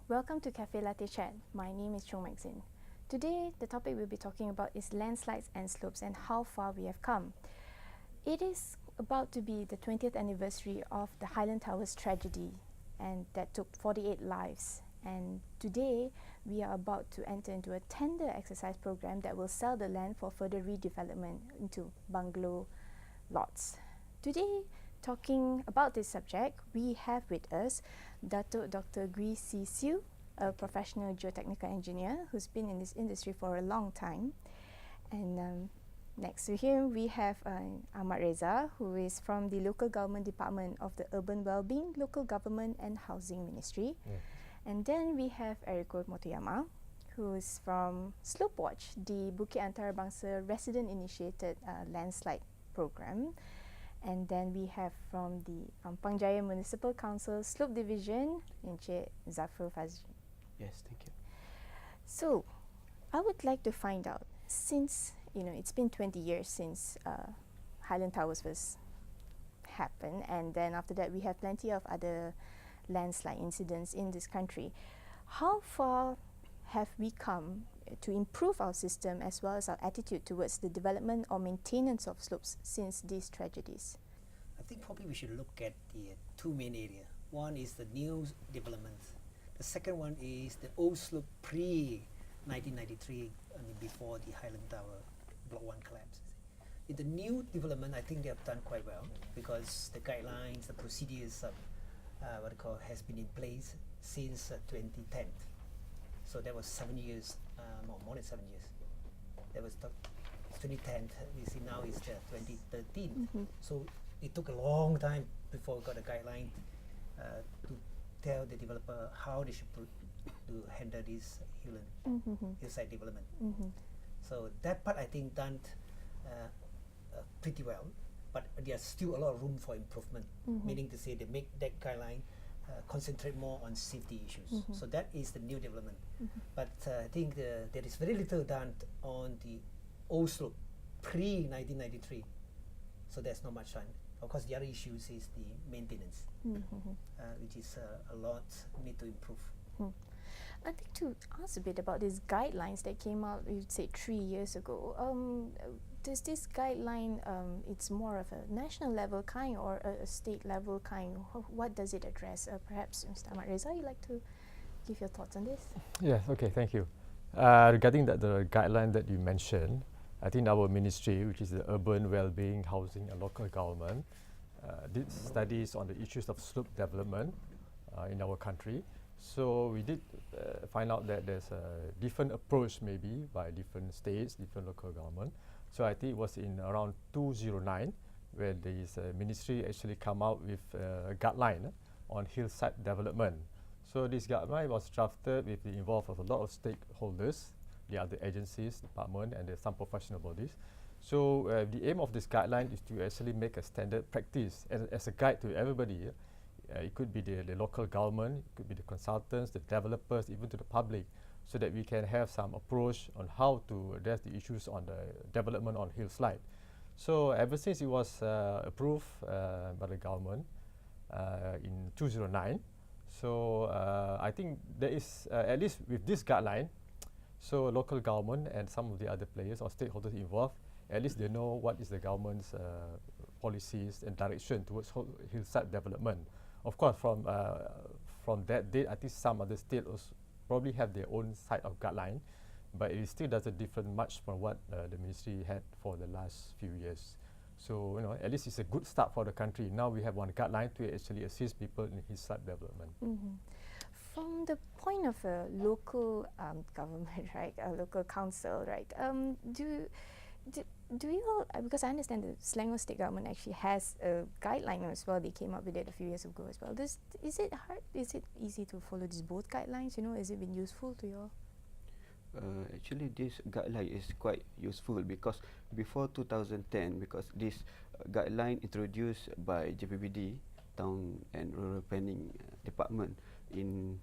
Welcome to Cafe Latte Chat. My name is Chong Maxine. Today, the topic we'll be talking about is landslides and slopes and how far we have come. It is about to be the 20th anniversary of the Highland Towers tragedy, and that took 48 lives. And today, we are about to enter into a tender exercise program that will sell the land for further redevelopment into bungalow lots. Today, talking about this subject, we have with us Datuk Dr. Gwee Si Siu, a professional geotechnical engineer who's been in this industry for a long time. And next to him, we have Ahmad Reza, who is from the Local Government Department of the Urban Wellbeing, Local Government and Housing Ministry. And then we have Eriko Motoyama, who is from Slope Watch, the Bukit Antarabangsa resident-initiated landslide program. And then we have from the Ampang Jaya Municipal Council Slope Division, Encik Zafrul Fazli. Yes, thank you. So, I would like to find out, since it's been 20 years since Highland Towers was happened, and then after that we have plenty of other landslide incidents in this country. How far have we come to improve our system as well as our attitude towards the development or maintenance of slopes since these tragedies? I think probably we should look at the two main areas. One is the new development. The second one is the old slope pre-1993, before the Highland Tower Block 1 collapse. In the new development, I think they have done quite well because the guidelines, the procedures, has been in place since 2010. So that was 7 years, more than 7 years. That was 2010. You see, now it's 2013. So it took a long time before we got a guideline to tell the developer how they should to handle this hillside development. So that part I think done pretty well, but there's still a lot of room for improvement. Meaning to say they make that guideline concentrate more on safety issues. So that is the new development. But I think there is very little done on the old slope pre-1993. So there's not much done. Of course, the other issues is the maintenance, which is a lot need to improve. I'd like to ask a bit about these guidelines that came out, you'd say 3 years ago. Does this guideline, it's more of a national level kind or a state level kind? What does it address? Perhaps Mr. Ahmad Reza, you'd like to give your thoughts on this? Yes, okay, thank you. Regarding the guideline that you mentioned, I think our ministry, which is the Urban Wellbeing, Housing and Local Government, did studies on the issues of slope development in our country. So we did find out that there's a different approach maybe by different states, different local government. So I think it was in around 2009 where this ministry actually come out with a guideline on hillside development. So this guideline was drafted with the involvement of a lot of stakeholders, the other agencies, department, and some professional bodies. So the aim of this guideline is to actually make a standard practice as a guide to everybody. It could be the local government, it could be the consultants, the developers, even to the public, so that we can have some approach on how to address the issues on the development on hillside. So ever since it was approved by the government in 2009, so I think there is, at least with this guideline, so local government and some of the other players or stakeholders involved, at least they know what is the government's policies and direction towards hillside development. Of course, from that date, I think some other states probably have their own side of guideline, but it still doesn't differ much from what the ministry had for the last few years. So, at least it's a good start for the country. Now we have one guideline to actually assist people in hillside development. From the point of a local government, right, a local council, right, do you all, because I understand the Selangor state government actually has a guideline as well, they came up with it a few years ago as well. Is it hard, is it easy to follow these both guidelines, has it been useful to you all? Actually, this guideline is quite useful because before 2010, because this guideline introduced by JPBD, Town and Rural Planning Department in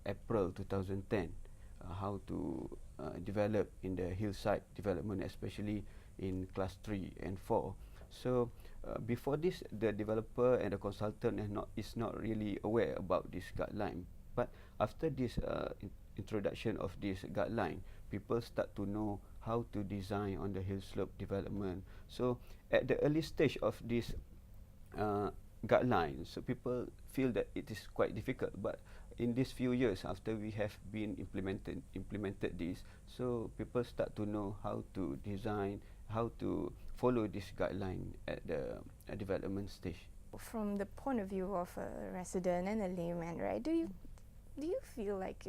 April 2010, how to develop in the hillside development, especially in class 3 and 4. So before this, the developer and the consultant is not really aware about this guideline. But after this introduction of this guideline, people start to know how to design on the hill slope development. So at the early stage of this guidelines, so people feel that it is quite difficult. But in these few years after we have been implemented this, so people start to know how to design, how to follow this guideline at the development stage. From the point of view of a resident and a layman, right? Do you feel like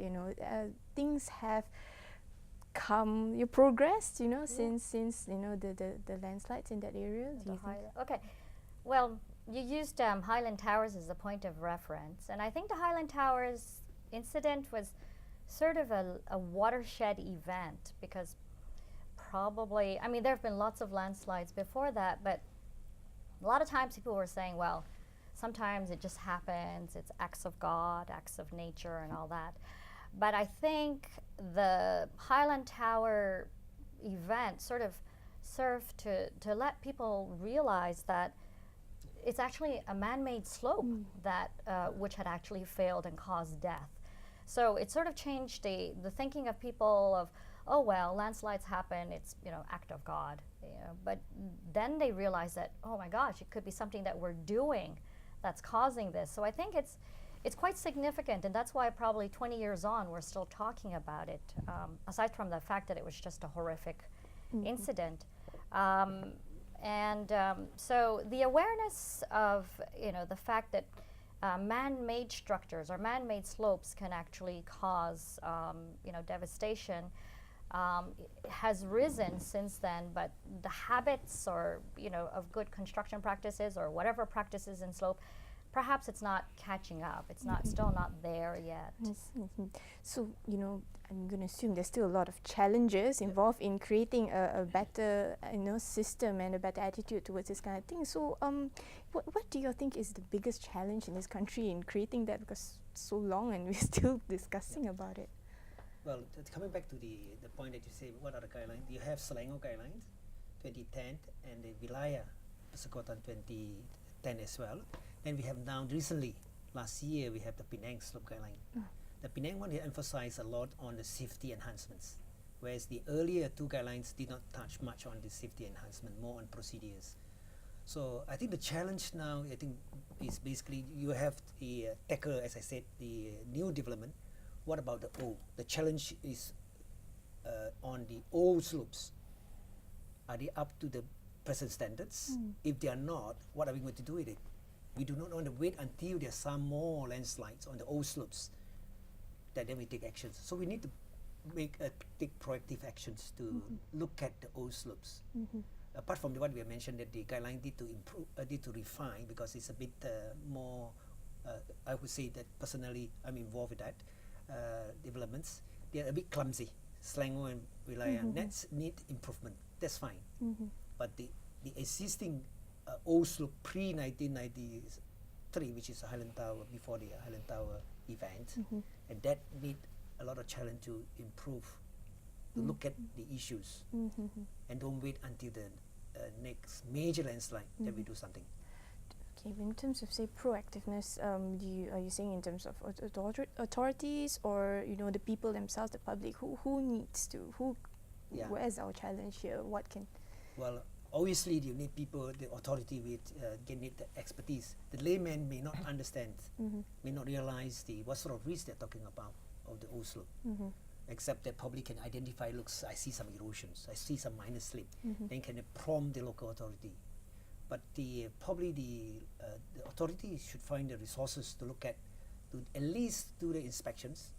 things have you progressed, since the landslides in that area? Do you think? Okay, well, you used Highland Towers as a point of reference, and I think the Highland Towers incident was sort of a watershed event, because probably, I mean, there have been lots of landslides before that, but a lot of times people were saying, well, sometimes it just happens, it's acts of God, acts of nature and all that. But I think the Highland Tower event sort of served to let people realize that it's actually a man-made slope that which had actually failed and caused death. So it sort of changed the thinking of people of, oh well, landslides happen, it's act of God. But then they realized that, oh my gosh, it could be something that we're doing that's causing this. So I think it's quite significant, and that's why probably 20 years on we're still talking about it, aside from the fact that it was just a horrific incident. So the awareness of the fact that man-made structures or man-made slopes can actually cause devastation has risen since then, but the habits or of good construction practices or whatever practices in slope, perhaps it's not catching up. It's not still not there yet. So I'm going to assume there's still a lot of challenges involved in creating a better system and a better attitude towards this kind of thing. So what do you think is the biggest challenge in this country in creating that, because so long and we're still discussing about it? Well, coming back to the point that you say, what are the guidelines? You have Selangor guidelines, 2010, and the Wilayah Persekutuan 2010 as well. Then we have now recently, last year, we have the Penang slope guideline. The Penang one emphasized a lot on the safety enhancements, whereas the earlier two guidelines did not touch much on the safety enhancement, more on procedures. So I think the challenge now, is basically you have the tackle, as I said, the new development. What about the old? The challenge is on the old slopes. Are they up to the present standards? If they are not, what are we going to do with it? We do not want to wait until there are some more landslides on the old slopes that then we take actions. So we need to take proactive actions to look at the old slopes. Apart from what we have mentioned, that the guideline need to improve, need to refine, because it's a bit more. I would say that personally, I'm involved with that developments. They are a bit clumsy. Selangor and Wilayah need improvement. That's fine. But the existing old slope pre-1993, which is a Highland Tower, before the Highland Tower event, and that need a lot of challenge to improve, to look at the issues, and don't wait until the next major landslide that we do something. Okay, in terms of say proactiveness, are you saying in terms of authorities or the people themselves, the public, who needs to where's our challenge here? What can? Well, obviously you need people, the authority with need the expertise. The layman may not understand, may not realize what sort of risk they're talking about of the old slope. Except that probably can identify, looks, I see some erosions, I see some minor slip, then can prompt the local authority. But probably the authority should find the resources to look at, to at least do the inspections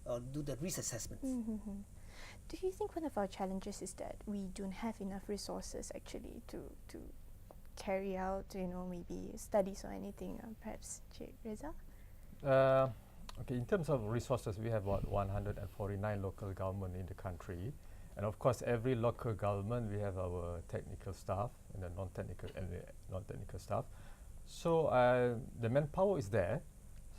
or do the risk assessments. Do you think one of our challenges is that we don't have enough resources actually to carry out maybe studies or anything? Perhaps Cik Reza? Okay, in terms of resources, we have about 149 local government in the country. And of course, every local government, we have our technical staff and the non-technical staff. So the manpower is there.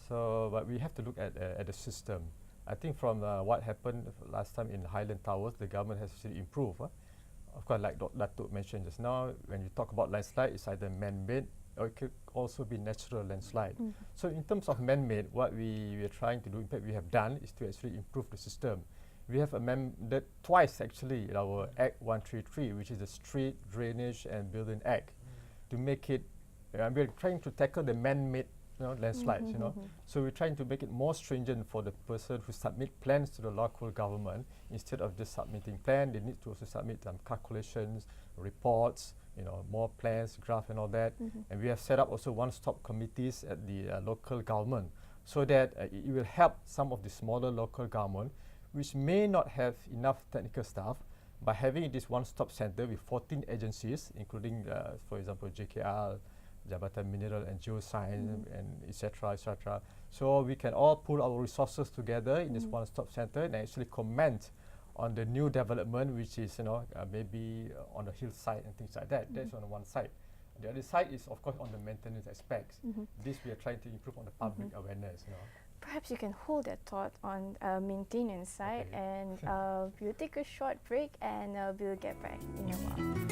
So, but we have to look at the system. I think from what happened last time in Highland Towers, the government has actually improved. Of course, like Dr. Latte mentioned just now, when you talk about landslide, it's either man-made, or it could also be natural landslide. So in terms of man-made, what we are trying to do, in fact we have done, is to actually improve the system. We have amended twice actually in our Act 133, which is the Street Drainage and Building Act, to make it, we're trying to tackle the man-made landslides, So we're trying to make it more stringent for the person who submit plans to the local government. Instead of just submitting plan, they need to also submit calculations, reports, more plans, graph and all that. And we have set up also one-stop committees at the local government, so that it will help some of the smaller local government which may not have enough technical staff. By having this one-stop center with 14 agencies, including, for example, JKR, Jabatan Mineral and Geoscience, and etc., etc. So we can all pool our resources together in this one-stop center and actually comment on the new development, which is maybe on the hillside and things like that. That's on the one side. The other side is, of course, on the maintenance aspects. This we are trying to improve on the public awareness. Perhaps you can hold that thought on maintenance side, and we'll take a short break and we'll get back in a while.